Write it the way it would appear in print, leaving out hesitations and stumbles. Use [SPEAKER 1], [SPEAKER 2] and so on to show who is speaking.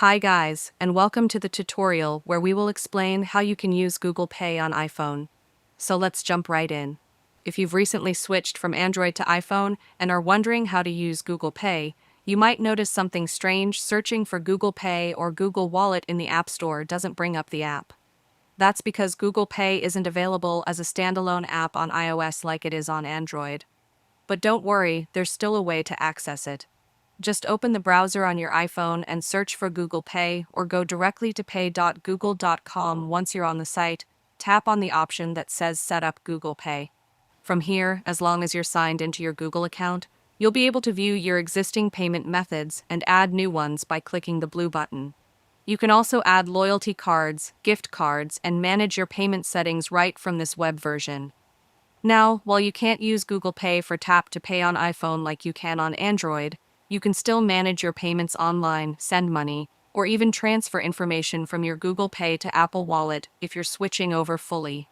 [SPEAKER 1] Hi guys, and welcome to the tutorial where we will explain how you can use Google Pay on iPhone. So let's jump right in. If you've recently switched from Android to iPhone and are wondering how to use Google Pay, you might notice something strange. Searching for Google Pay or Google Wallet in the App Store doesn't bring up the app. That's because Google Pay isn't available as a standalone app on iOS like it is on Android. But don't worry, there's still a way to access it. Just open the browser on your iPhone and search for Google Pay or go directly to pay.google.com. Once you're on the site, tap on the option that says Set up Google Pay. From here, as long as you're signed into your Google account, you'll be able to view your existing payment methods and add new ones by clicking the blue button. You can also add loyalty cards, gift cards, and manage your payment settings right from this web version. Now, while you can't use Google Pay for tap to pay on iPhone like you can on Android, you can still manage your payments online, send money, or even transfer information from your Google Pay to Apple Wallet if you're switching over fully.